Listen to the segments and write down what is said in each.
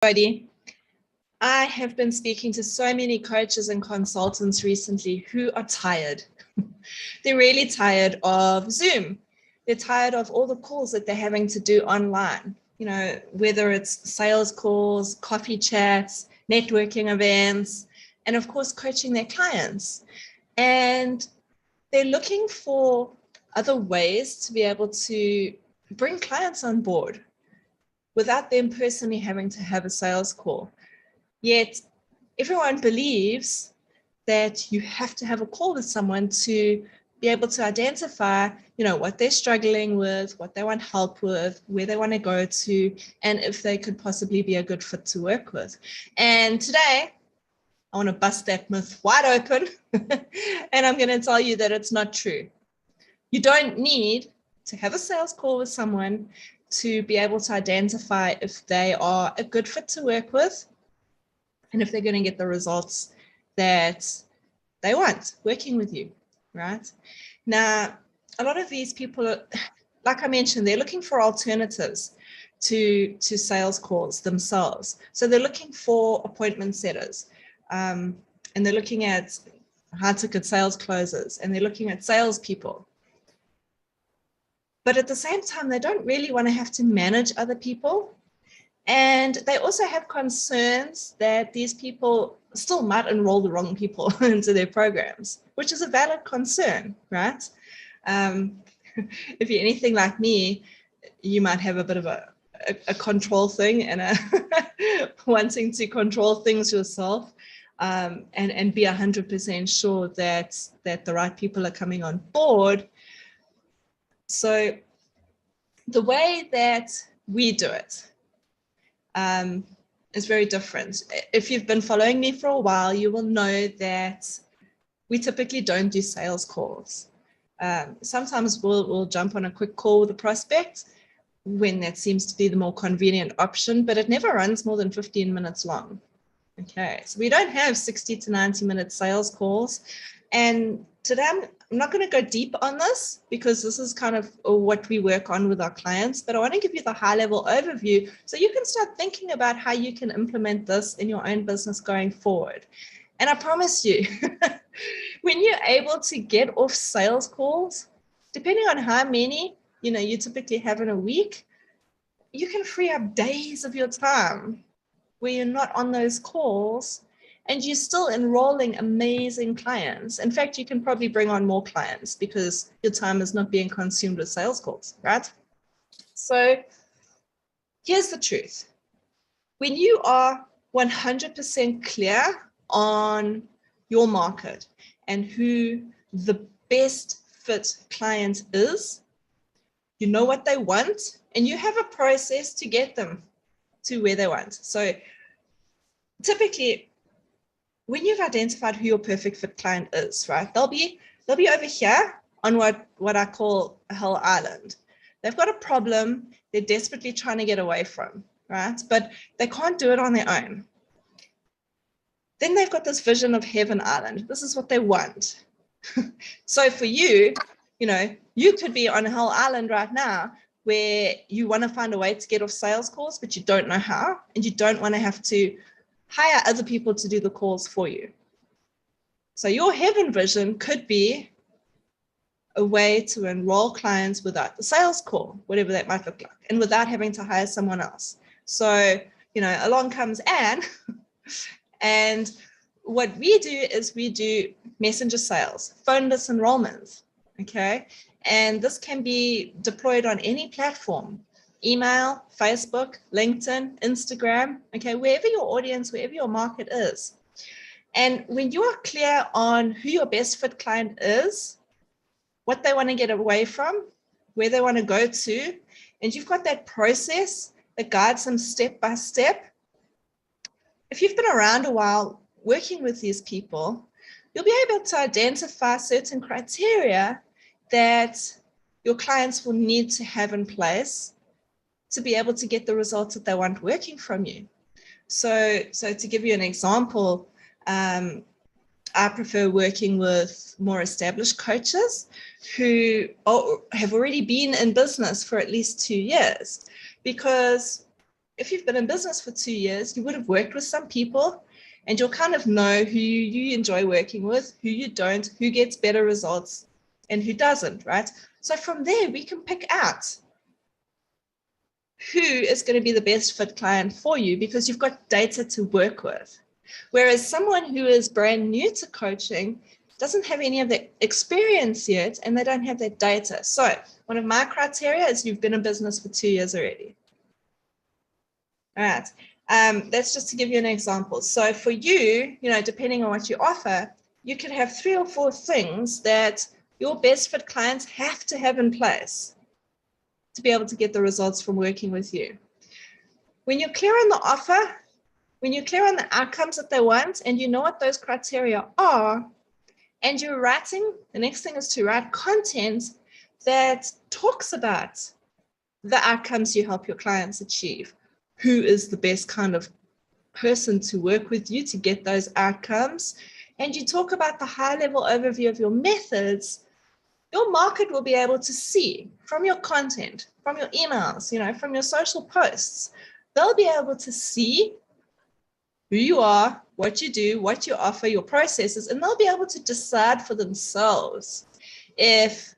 Everybody, I have been speaking to so many coaches and consultants recently who are tired. They're really tired of Zoom. They're tired of all the calls that they're having to do online, whether it's sales calls, coffee chats, networking events, and of course, coaching their clients. And they're looking for other ways to be able to bring clients on board without them personally having to have a sales call. Yet everyone believes that you have to have a call with someone to be able to identify, what they're struggling with, what they want help with, where they want to go to, and if they could possibly be a good fit to work with. And today, I want to bust that myth wide open, and I'm going to tell you that it's not true. You don't need to have a sales call with someone to be able to identify if they are a good fit to work with and if they're going to get the results that they want working with you, right? Now, a lot of these people, like I mentioned, they're looking for alternatives to sales calls themselves. So they're looking for appointment setters, and they're looking at high-ticket sales closers, and they're looking at salespeople. But at the same time, they don't really want to have to manage other people. And they also have concerns that these people still might enroll the wrong people into their programs, which is a valid concern, right? If you're anything like me, you might have a bit of a control thing and wanting to control things yourself, and be 100% sure that the right people are coming on board. So the way that we do it is very different. If you've been following me for a while, you will know that we typically don't do sales calls. Sometimes we'll jump on a quick call with a prospect when that seems to be the more convenient option, but it never runs more than 15 minutes long. Okay, so we don't have 60 to 90 minute sales calls. And today I'm not going to go deep on this because this is kind of what we work on with our clients, but I want to give you the high level overview so you can start thinking about how you can implement this in your own business going forward. And I promise you, when you're able to get off sales calls, depending on how many, you typically have in a week, you can free up days of your time where you're not on those calls and you're still enrolling amazing clients. In fact, you can probably bring on more clients because your time is not being consumed with sales calls, right? So here's the truth. When you are 100% clear on your market and who the best fit client is, you know what they want, and you have a process to get them to where they want. So typically, when you've identified who your perfect fit client is, right, they'll be over here on what I call a hell island. They've got a problem they're desperately trying to get away from, right? But they can't do it on their own. Then they've got this vision of heaven island. This is what they want. So for you, you could be on a hell island right now where you want to find a way to get off sales calls, but you don't know how, and you don't want to have to hire other people to do the calls for you. So your heaven vision could be a way to enroll clients without the sales call, whatever that might look like, and without having to hire someone else. So, along comes Anne, and what we do is we do messenger sales, phone-less enrollments, okay? And this can be deployed on any platform, email, Facebook, LinkedIn, Instagram, okay, wherever your audience, wherever your market is. And when you are clear on who your best fit client is, what they want to get away from, where they want to go to, and you've got that process that guides them step by step, if you've been around a while working with these people, you'll be able to identify certain criteria that your clients will need to have in place to be able to get the results that they want working from you. So to give you an example, I prefer working with more established coaches who have already been in business for at least 2 years, because if you've been in business for 2 years, you would have worked with some people and you'll kind of know who you enjoy working with, who you don't, who gets better results and who doesn't, right? So from there, we can pick out who is going to be the best fit client for you because you've got data to work with. Whereas someone who is brand new to coaching doesn't have any of that experience yet and they don't have that data. So one of my criteria is you've been in business for 2 years already. All right. That's just to give you an example. So for you, depending on what you offer, you could have 3 or 4 things that your best fit clients have to have in place to be able to get the results from working with you. When you're clear on the offer, when you're clear on the outcomes that they want, and you know what those criteria are, and you're writing, the next thing is to write content that talks about the outcomes you help your clients achieve. Who is the best kind of person to work with you to get those outcomes? And you talk about the high-level overview of your methods. Your market will be able to see from your content, from your emails, from your social posts. They'll be able to see who you are, what you do, what you offer, your processes, and they'll be able to decide for themselves if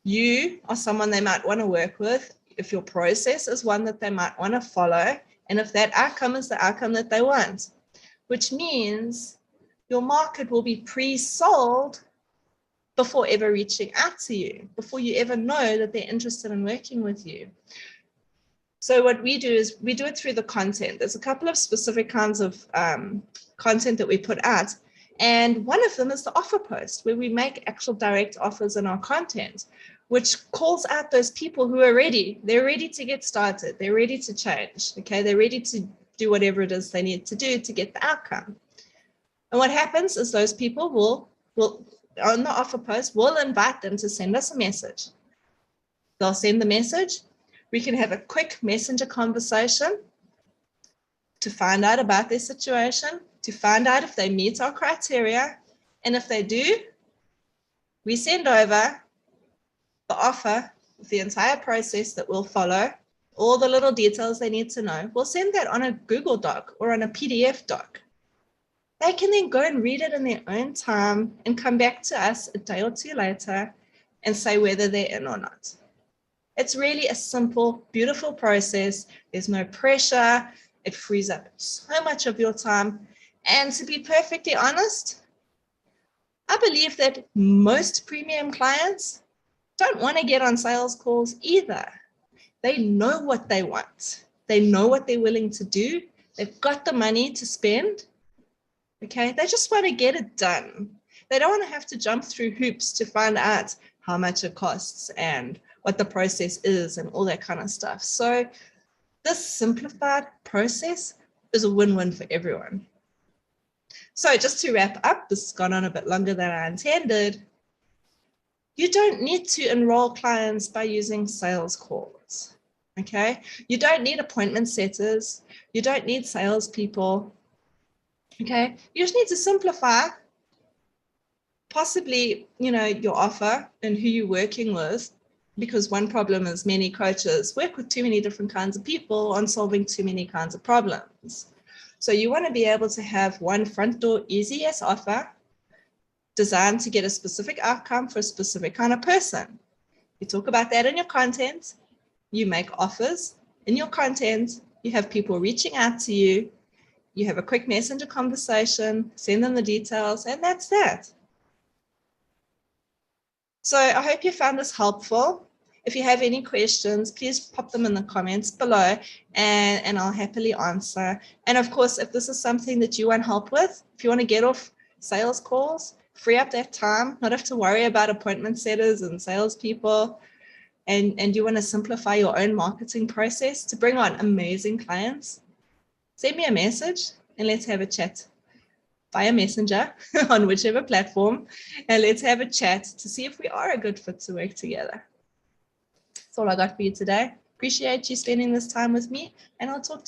you are someone they might want to work with, if your process is one that they might want to follow, and if that outcome is the outcome that they want, which means your market will be pre-sold before ever reaching out to you, before you ever know that they're interested in working with you. So what we do is we do it through the content. There's a couple of specific kinds of content that we put out. And one of them is the offer post, where we make actual direct offers in our content, which calls out those people who are ready. They're ready to get started. They're ready to change. Okay, they're ready to do whatever it is they need to do to get the outcome. And what happens is those people will on the offer post, we'll invite them to send us a message. They'll send the message. We can have a quick messenger conversation to find out about their situation, to find out if they meet our criteria. And if they do, we send over the offer, the entire process that we'll follow, all the little details they need to know. We'll send that on a Google Doc or on a PDF doc. They can then go and read it in their own time and come back to us a day or 2 later and say whether they're in or not. It's really a simple, beautiful process. There's no pressure. It frees up so much of your time. And to be perfectly honest, I believe that most premium clients don't want to get on sales calls either. They know what they want. They know what they're willing to do. They've got the money to spend. Okay, they just want to get it done. They don't want to have to jump through hoops to find out how much it costs and what the process is and all that kind of stuff. So this simplified process is a win-win for everyone. So just to wrap up, this has gone on a bit longer than I intended. You don't need to enroll clients by using sales calls. Okay, you don't need appointment setters. You don't need salespeople. Okay, you just need to simplify possibly, your offer and who you're working with, because one problem is many coaches work with too many different kinds of people on solving too many kinds of problems. So you want to be able to have one front door easy as offer designed to get a specific outcome for a specific kind of person. You talk about that in your content, you make offers in your content, you have people reaching out to you, you have a quick messenger conversation, send them the details, and that's that. So I hope you found this helpful. If you have any questions, please pop them in the comments below and I'll happily answer. And of course, if this is something that you want help with, if you want to get off sales calls, free up that time, not have to worry about appointment setters and salespeople, and you want to simplify your own marketing process to bring on amazing clients, send me a message and let's have a chat via Messenger on whichever platform, and let's have a chat to see if we are a good fit to work together. That's all I got for you today. Appreciate you spending this time with me, and I'll talk to you